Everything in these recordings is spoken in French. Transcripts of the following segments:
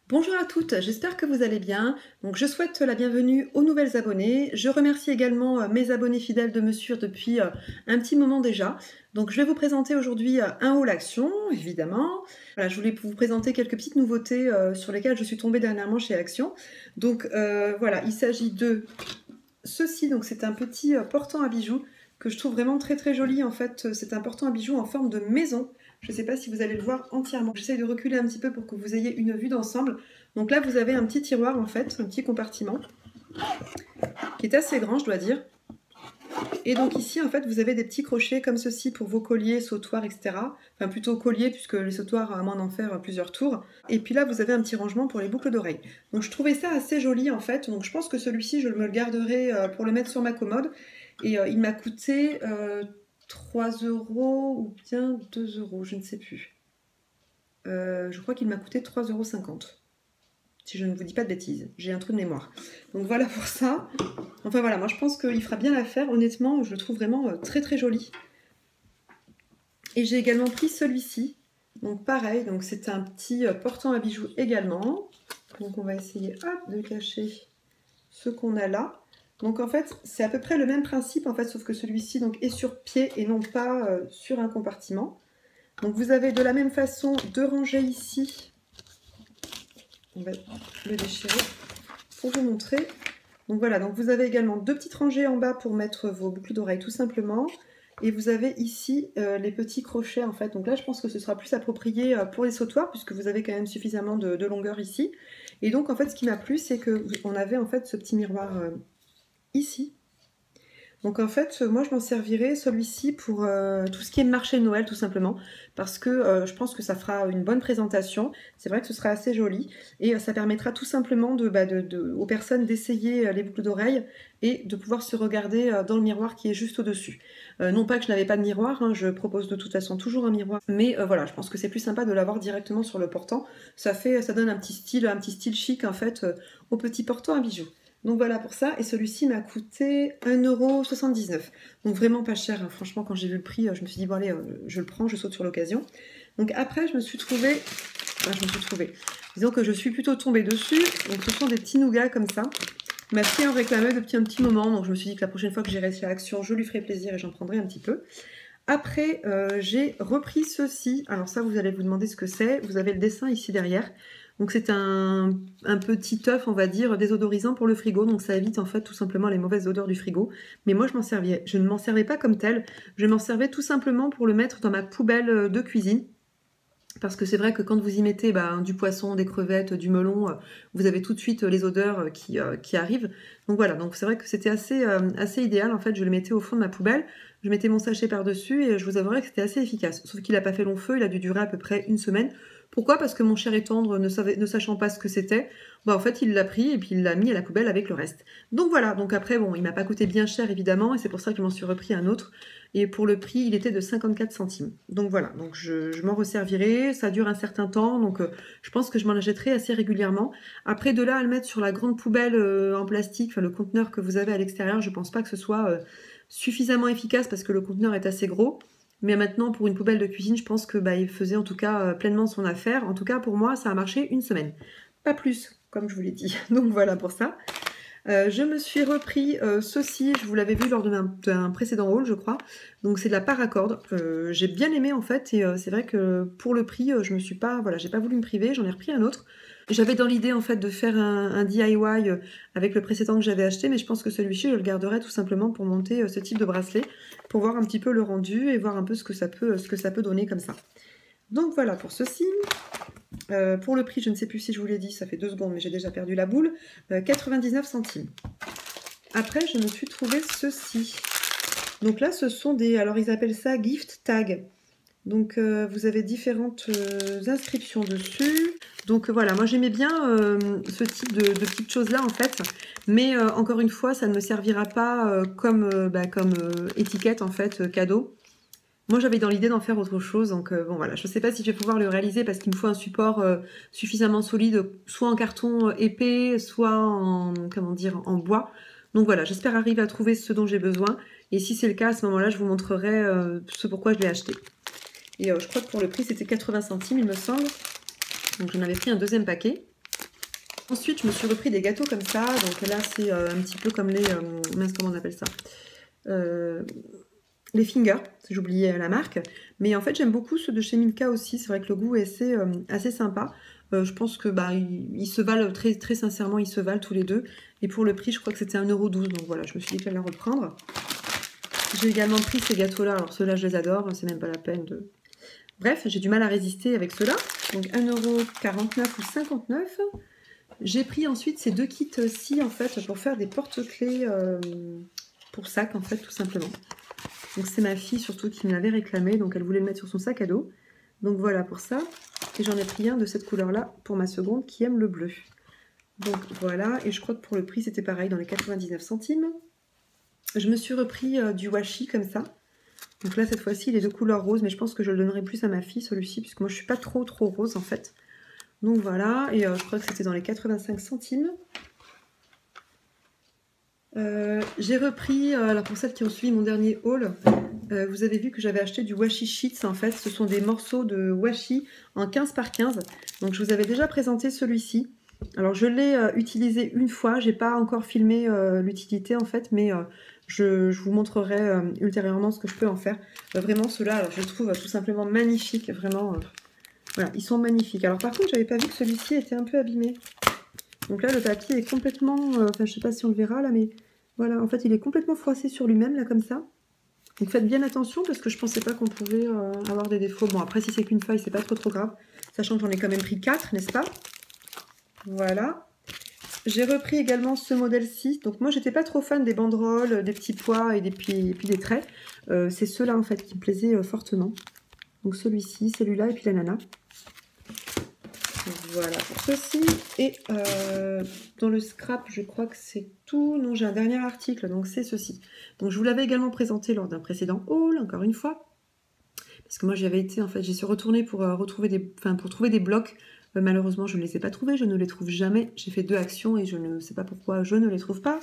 Bonjour à toutes, j'espère que vous allez bien. Donc je souhaite la bienvenue aux nouvelles abonnées. Je remercie également mes abonnés fidèles de me suivre depuis un petit moment déjà. Donc je vais vous présenter aujourd'hui un haul action, évidemment. Voilà, je voulais vous présenter quelques petites nouveautés sur lesquelles je suis tombée dernièrement chez Action. Donc voilà, il s'agit de ceci. Donc c'est un petit portant à bijoux que je trouve vraiment très très joli. En fait, c'est un portant à bijoux en forme de maison. Je ne sais pas si vous allez le voir entièrement. J'essaie de reculer un petit peu pour que vous ayez une vue d'ensemble. Donc là, vous avez un petit tiroir, en fait, un petit compartiment, qui est assez grand, je dois dire. Et donc ici, en fait, vous avez des petits crochets comme ceci pour vos colliers, sautoirs, etc. Enfin, plutôt colliers, puisque les sautoirs, à moins d'en faire plusieurs tours. Et puis là, vous avez un petit rangement pour les boucles d'oreilles. Donc je trouvais ça assez joli, en fait. Donc je pense que celui-ci, je me le garderai pour le mettre sur ma commode. Et il m'a coûté 3 € ou bien 2 €, je ne sais plus. Je crois qu'il m'a coûté 3,50 €. Si je ne vous dis pas de bêtises, j'ai un trou de mémoire. Donc voilà pour ça. Enfin voilà, moi je pense qu'il fera bien l'affaire. Honnêtement, je le trouve vraiment très très joli. Et j'ai également pris celui-ci. Donc pareil, donc c'est un petit portant à bijoux également. Donc on va essayer de cacher ce qu'on a là. Donc en fait, c'est à peu près le même principe en fait, sauf que celui-ci donc est sur pied et non pas sur un compartiment. Donc vous avez de la même façon deux rangées ici. On va le déchirer pour vous montrer. Donc voilà, donc vous avez également deux petites rangées en bas pour mettre vos boucles d'oreilles tout simplement. Et vous avez ici les petits crochets en fait. Donc là je pense que ce sera plus approprié pour les sautoirs puisque vous avez quand même suffisamment de longueur ici. Et donc en fait ce qui m'a plu c'est qu'on avait en fait ce petit miroir ici. Donc en fait, moi je m'en servirai celui-ci pour tout ce qui est marché de Noël tout simplement, parce que je pense que ça fera une bonne présentation, c'est vrai que ce sera assez joli, et ça permettra tout simplement aux personnes d'essayer les boucles d'oreilles et de pouvoir se regarder dans le miroir qui est juste au-dessus. Non pas que je n'avais pas de miroir, hein, je propose de toute façon toujours un miroir, mais voilà, je pense que c'est plus sympa de l'avoir directement sur le portant, ça donne un petit style chic en fait au petit portant à bijoux. Donc voilà pour ça, et celui-ci m'a coûté 1,79 €. Donc vraiment pas cher, hein. Franchement quand j'ai vu le prix, je me suis dit bon allez, je le prends, je saute sur l'occasion. Donc après je me suis trouvée, disons que je suis plutôt tombée dessus, donc ce sont des petits nougats comme ça. Ma fille en réclamait depuis un petit moment, donc je me suis dit que la prochaine fois que j'irai chez Action, je lui ferai plaisir et j'en prendrai un petit peu. Après, j'ai repris ceci. Alors ça, vous allez vous demander ce que c'est. Vous avez le dessin ici derrière. Donc c'est un petit œuf, on va dire, désodorisant pour le frigo. Donc ça évite en fait tout simplement les mauvaises odeurs du frigo. Mais moi, je ne m'en servais pas comme tel. Je m'en servais tout simplement pour le mettre dans ma poubelle de cuisine. Parce que c'est vrai que quand vous y mettez du poisson, des crevettes, du melon, vous avez tout de suite les odeurs qui arrivent. Donc voilà, donc c'est vrai que c'était assez idéal. En fait, je le mettais au fond de ma poubelle, je mettais mon sachet par-dessus et je vous avouerai que c'était assez efficace. Sauf qu'il n'a pas fait long feu, il a dû durer à peu près une semaine. Pourquoi? Parce que mon cher et tendre, ne sachant pas ce que c'était, en fait, il l'a pris et puis il l'a mis à la poubelle avec le reste. Donc voilà, donc après, bon, il m'a pas coûté bien cher évidemment, et c'est pour ça que je m'en suis repris un autre. Et pour le prix, il était de 54 centimes. Donc voilà, donc je m'en resservirai, ça dure un certain temps, donc je pense que je m'en achèterai assez régulièrement. Après, de là à le mettre sur la grande poubelle en plastique, enfin le conteneur que vous avez à l'extérieur, je pense pas que ce soit suffisamment efficace parce que le conteneur est assez gros. Mais maintenant, pour une poubelle de cuisine, je pense que il faisait en tout cas pleinement son affaire. En tout cas, pour moi, ça a marché une semaine. Pas plus, comme je vous l'ai dit. Donc voilà pour ça. Je me suis repris ceci, je vous l'avais vu lors d'un précédent haul, je crois. Donc c'est de la paracorde. J'ai bien aimé en fait, et c'est vrai que pour le prix, je me suis pas, voilà, j'ai pas voulu me priver, j'en ai repris un autre. J'avais dans l'idée en fait de faire un DIY avec le précédent que j'avais acheté, mais je pense que celui-ci je le garderai tout simplement pour monter ce type de bracelet, pour voir un petit peu le rendu et voir un peu ce que ça peut donner comme ça. Donc voilà pour ceci. Pour le prix, je ne sais plus si je vous l'ai dit, ça fait 2 secondes, mais j'ai déjà perdu la boule. 99 centimes. Après, je me suis trouvé ceci. Donc là, ce sont alors ils appellent ça gift tag. Donc vous avez différentes inscriptions dessus. Donc voilà, moi j'aimais bien ce type de petites choses-là en fait. Mais encore une fois, ça ne me servira pas comme étiquette en fait, cadeau. Moi, j'avais dans l'idée d'en faire autre chose, donc bon voilà, je ne sais pas si je vais pouvoir le réaliser parce qu'il me faut un support suffisamment solide, soit en carton épais, soit en bois. Donc voilà, j'espère arriver à trouver ce dont j'ai besoin. Et si c'est le cas, à ce moment-là, je vous montrerai ce pourquoi je l'ai acheté. Et je crois que pour le prix, c'était 80 centimes, il me semble. Donc j'en avais pris un deuxième paquet. Ensuite, je me suis repris des gâteaux comme ça. Donc là, c'est un petit peu comme les... mince, comment on appelle ça les Fingers, j'ai oublié la marque. Mais en fait, j'aime beaucoup ceux de chez Milka aussi. C'est vrai que le goût est assez sympa. Je pense que bah, ils se valent, très, très sincèrement, ils se valent tous les deux. Et pour le prix, je crois que c'était 1,12 €. Donc voilà, je me suis dit que j'allais reprendre. J'ai également pris ces gâteaux-là. Alors ceux-là, je les adore. C'est même pas la peine de... Bref, j'ai du mal à résister avec ceux-là. Donc 1,49 € ou 59 €. J'ai pris ensuite ces deux kits-ci, en fait, pour faire des porte-clés pour sac, en fait, tout simplement. Donc c'est ma fille surtout qui me l'avait réclamé, donc elle voulait le mettre sur son sac à dos. Donc voilà pour ça. Et j'en ai pris un de cette couleur-là pour ma seconde qui aime le bleu. Donc voilà, et je crois que pour le prix c'était pareil, dans les 99 centimes. Je me suis repris du washi comme ça. Donc là cette fois-ci il est de couleur rose, mais je pense que je le donnerai plus à ma fille celui-ci, puisque moi je suis pas trop rose en fait. Donc voilà, et je crois que c'était dans les 85 centimes. J'ai repris, alors pour celles qui ont suivi mon dernier haul, vous avez vu que j'avais acheté du washi sheets en fait, ce sont des morceaux de washi en 15 par 15, donc je vous avais déjà présenté celui-ci. Alors je l'ai utilisé une fois, j'ai pas encore filmé l'utilité en fait, mais je vous montrerai ultérieurement ce que je peux en faire. Vraiment ceux-là, je les trouve tout simplement magnifiques, vraiment, voilà, ils sont magnifiques. Alors par contre j'avais pas vu que celui-ci était un peu abîmé. Donc là, le papier est complètement... Enfin, je sais pas si on le verra là, mais voilà. En fait, il est complètement froissé sur lui-même, là, comme ça. Donc faites bien attention, parce que je pensais pas qu'on pouvait avoir des défauts. Bon, après, si c'est qu'une feuille, c'est pas trop grave. Sachant que j'en ai quand même pris 4, n'est-ce pas? Voilà. J'ai repris également ce modèle-ci. Donc moi, j'étais pas trop fan des banderoles, des petits pois et puis des traits. C'est ceux-là, en fait, qui me plaisaient fortement. Donc celui-ci, celui-là et puis la nana. Voilà pour ceci. Et dans le scrap, je crois que c'est tout. Non, j'ai un dernier article, donc c'est ceci. Donc je vous l'avais également présenté lors d'un précédent haul, encore une fois. Parce que moi j'avais été, en fait, j'y suis retournée pour trouver des blocs. Malheureusement, je ne les ai pas trouvés, je ne les trouve jamais. J'ai fait 2 actions et je ne sais pas pourquoi je ne les trouve pas.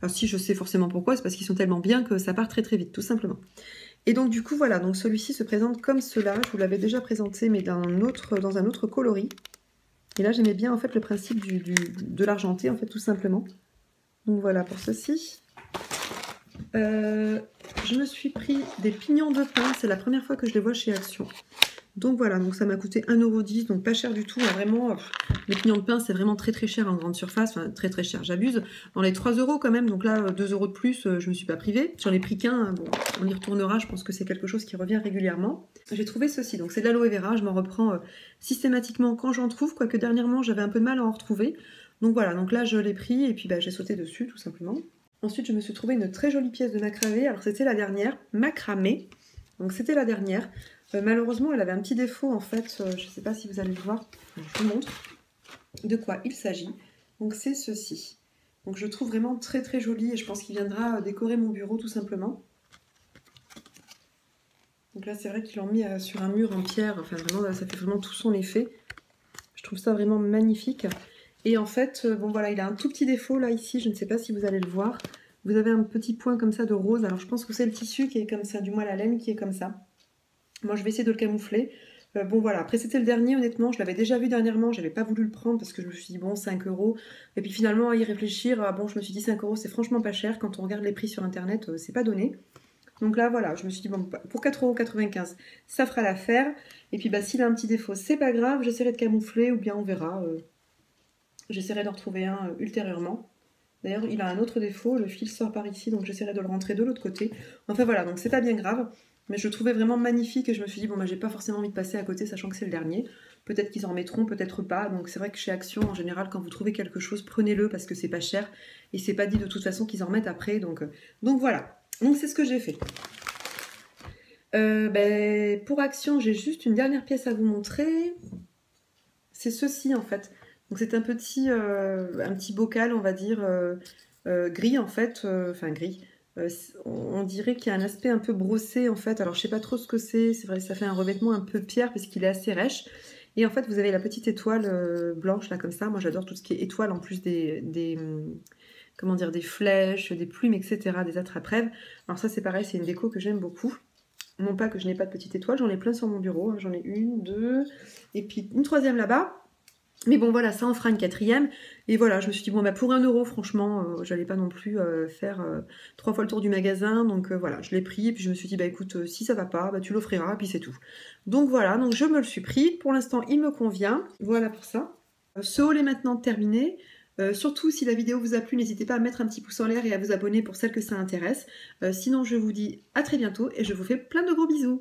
Alors si, je sais forcément pourquoi, c'est parce qu'ils sont tellement bien que ça part très vite, tout simplement. Et donc du coup, voilà, donc celui-ci se présente comme cela. Je vous l'avais déjà présenté, mais dans un autre coloris. Et là, j'aimais bien en fait le principe de l'argenté, en fait, tout simplement. Donc voilà pour ceci. Je me suis pris des pignons de pain. C'est la première fois que je les vois chez Action. Donc voilà, donc ça m'a coûté 1,10 €, donc pas cher du tout. Vraiment, les pignons de pain, c'est vraiment très cher en grande surface. Enfin, très cher, j'abuse. Dans les 3 € quand même, donc là, 2 € de plus, je me suis pas privée. J'en ai pris qu'un, bon, on y retournera, je pense que c'est quelque chose qui revient régulièrement. J'ai trouvé ceci, donc c'est de l'aloe vera, je m'en reprends systématiquement quand j'en trouve, quoique dernièrement, j'avais un peu de mal à en retrouver. Donc voilà, donc là, je l'ai pris, et puis bah, j'ai sauté dessus, tout simplement. Ensuite, je me suis trouvé une très jolie pièce de macramé. Alors, c'était la dernière, macramé. Donc, c'était la dernière. Malheureusement, elle avait un petit défaut, en fait. Je ne sais pas si vous allez le voir. Je vous montre de quoi il s'agit. Donc, c'est ceci. Donc, je le trouve vraiment très joli et je pense qu'il viendra décorer mon bureau, tout simplement. Donc là, c'est vrai qu'ils l'ont mis sur un mur en pierre. Enfin, vraiment, ça fait vraiment tout son effet. Je trouve ça vraiment magnifique. Et en fait, bon voilà, il a un tout petit défaut là ici, je ne sais pas si vous allez le voir. Vous avez un petit point comme ça de rose, alors je pense que c'est le tissu qui est comme ça, du moins la laine qui est comme ça. Moi je vais essayer de le camoufler. Bon voilà, après c'était le dernier, honnêtement, je l'avais déjà vu dernièrement, j'avais pas voulu le prendre parce que je me suis dit bon 5 €. Et puis finalement à y réfléchir, bon je me suis dit 5 € c'est franchement pas cher, quand on regarde les prix sur internet, c'est pas donné. Donc là voilà, je me suis dit bon pour 4,95 € ça fera l'affaire. Et puis bah s'il a un petit défaut, c'est pas grave, j'essaierai de camoufler ou bien on verra. J'essaierai d'en retrouver un ultérieurement. D'ailleurs, il a un autre défaut, le fil sort par ici, donc j'essaierai de le rentrer de l'autre côté. Enfin voilà, donc c'est pas bien grave, mais je le trouvais vraiment magnifique et je me suis dit, bon bah j'ai pas forcément envie de passer à côté, sachant que c'est le dernier. Peut-être qu'ils en mettront, peut-être pas. Donc c'est vrai que chez Action, en général, quand vous trouvez quelque chose, prenez-le parce que c'est pas cher. Et c'est pas dit de toute façon qu'ils en remettent après. Donc voilà, donc c'est ce que j'ai fait. Pour Action, j'ai juste une dernière pièce à vous montrer. C'est ceci en fait. Donc c'est un petit bocal, on va dire, gris en fait, enfin gris. On dirait qu'il y a un aspect un peu brossé en fait. Alors je sais pas trop ce que c'est vrai, ça fait un revêtement un peu pierre parce qu'il est assez rêche. Et en fait vous avez la petite étoile blanche là comme ça. Moi j'adore tout ce qui est étoile en plus comment dire, des flèches, des plumes, etc., des attrape-rêves. Alors ça c'est pareil, c'est une déco que j'aime beaucoup. Non pas que je n'ai pas de petite étoile, j'en ai plein sur mon bureau. J'en ai une, deux, et puis une troisième là-bas. Mais bon voilà, ça en fera une quatrième. Et voilà, je me suis dit, bon bah pour 1 euro, franchement, j'allais pas non plus faire 3 fois le tour du magasin. Donc voilà, je l'ai pris et puis je me suis dit, bah écoute, si ça va pas, bah tu l'offriras, et puis c'est tout. Donc voilà, donc je me le suis pris. Pour l'instant, il me convient. Voilà pour ça. Ce haul est maintenant terminé. Surtout si la vidéo vous a plu, n'hésitez pas à mettre un petit pouce en l'air et à vous abonner pour celles que ça intéresse. Sinon, je vous dis à très bientôt et je vous fais plein de gros bisous.